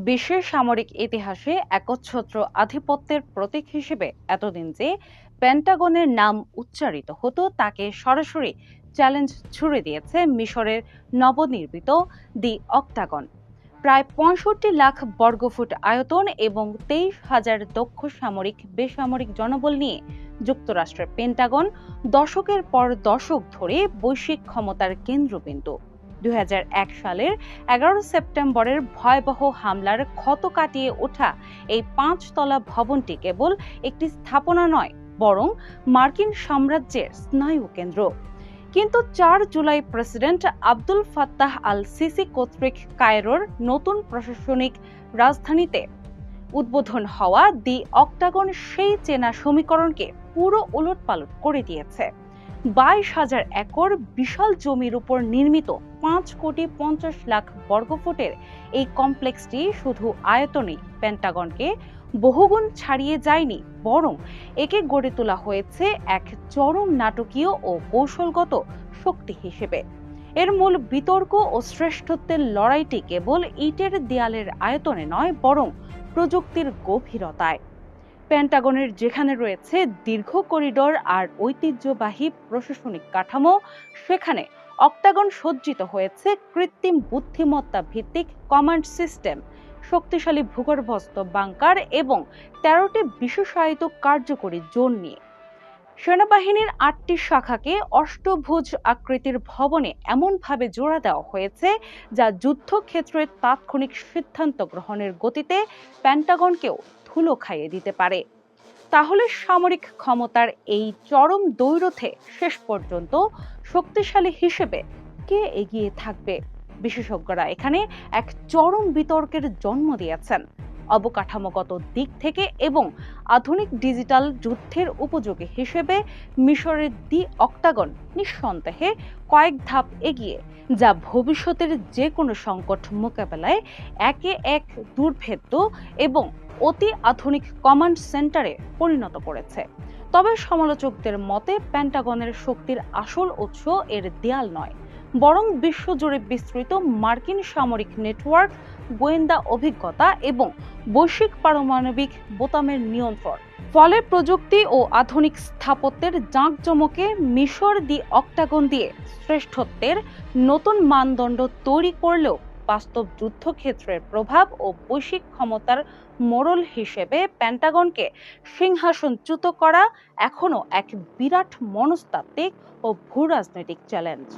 বিশ্বের সামরিক ইতিহাসে একচ্ছত্র আধিপত্যের প্রতীক হিসেবে এতদিন যে পেন্টাগনের নাম উচ্চারিত হতো তাকে সরাসরি চ্যালেঞ্জ ছুড়ে দিয়েছে মিশরের নবনির্মিত দি অক্টাগন। প্রায় ৬৫ লাখ বর্গফুট আয়তন এবং ২৩,০০০ দক্ষ সামরিক বেসামরিক জনবল নিয়ে যুক্তরাষ্ট্রের পেন্টাগন দশকের পর দশক ধরে বৈশ্বিক ক্ষমতার কেন্দ্রবিন্দু। ২০০১ সালের ১১ সেপ্টেম্বরের ভয়াবহ হামলার ক্ষত কাটিয়ে ওঠা এই ৫ তলা ভবনটি কেবল একটি স্থাপনা নয়, বরং মার্কিন সাম্রাজ্যের স্নায়ু কেন্দ্র। কিন্তু ৪ July president Abdul Fattah al CC কর্তৃক কায়রোর নতুন প্রশাসনিক রাজধানীতে উদ্বোধন হওয়া দি অক্টাগন সেই চেনা সমীকরণকে পুরো ওলটপালট করে দিয়েছে। ২২,০০০ একর বিশাল জমির উপর নির্মিত ৫,৫০,০০,০০০ বর্গফুটের এই কমপ্লেক্সটি শুধু আয়তনেই পেন্টাগনকে বহুগুণ ছাড়িয়ে যায়নি, বরং একে গড়ে তোলা হয়েছে এক চরম নাটকীয় ও কৌশলগত শক্তি হিসেবে। এর মূল বিতর্ক ও শ্রেষ্ঠত্বের লড়াইটি কেবল ইটের দেয়ালের আয়তনে নয়, বরং প্রযুক্তির গভীরতায়। পেন্টাগনের যেখানে রয়েছে দীর্ঘ করিডোর আর ঐতিহ্যবাহী প্রশাসনিক কাঠামো, সেখানে অক্টাগন সজ্জিত হয়েছে কৃত্রিম বুদ্ধিমত্তা ভিত্তিক কমান্ড সিস্টেম, শক্তিশালী ভূগর্ভস্থ বাংকার এবং ১৩টি বিশেষায়িত কার্যকরী জোন নিয়ে। সেনাবাহিনীর ৮টি শাখাকে অষ্টভুজ আকৃতির ভবনে এমনভাবে জোড়া দেওয়া হয়েছে যা যুদ্ধক্ষেত্রে তাৎক্ষণিক সিদ্ধান্ত গ্রহণের গতিতে পেন্টাগনকেও ধুলো খাইয়ে দিতে পারে। তাহলে সামরিক ক্ষমতার এই চরম দ্বৈরথে শেষ পর্যন্ত শক্তিশালী হিসেবে কে এগিয়ে থাকবে? বিশেষজ্ঞরা এখানে এক চরম বিতর্কের জন্ম দিয়েছেন। অবকাঠামোগত দিক থেকে এবং আধুনিক ডিজিটাল যুদ্ধের উপযোগী হিসেবে মিশরের দি অক্টাগন নিঃসন্দেহে কয়েক ধাপ এগিয়ে, যা ভবিষ্যতের যে কোনো সংকট মোকাবেলায় একে এক দুর্ভেদ্য এবং অতি আধুনিক কমান্ড সেন্টারে পরিণত করেছে। তবে সমালোচকদের মতে পেন্টাগনের শক্তির আসল উৎস এর দেয়াল নয়, বরং বিশ্বজুড়ে বিস্তৃত মার্কিন সামরিক নেটওয়ার্ক, গোয়েন্দা অভিজ্ঞতা এবং বৈশ্বিক পারমাণবিক বোতামের নিয়ন্ত্রণ। ফলে প্রযুক্তি ও আধুনিক স্থাপত্যের জাঁকজমকে মিশর দি অক্টাগন দিয়ে শ্রেষ্ঠত্বের নতুন মানদণ্ড তৈরি করলেও বাস্তব যুদ্ধক্ষেত্রের প্রভাব ও বৈশ্বিক ক্ষমতার মোড়ল হিসেবে পেন্টাগনকে সিংহাসনচ্যুত করা এখনো এক বিরাট মনস্তাত্ত্বিক ও ভূরাজনৈতিক চ্যালেঞ্জ।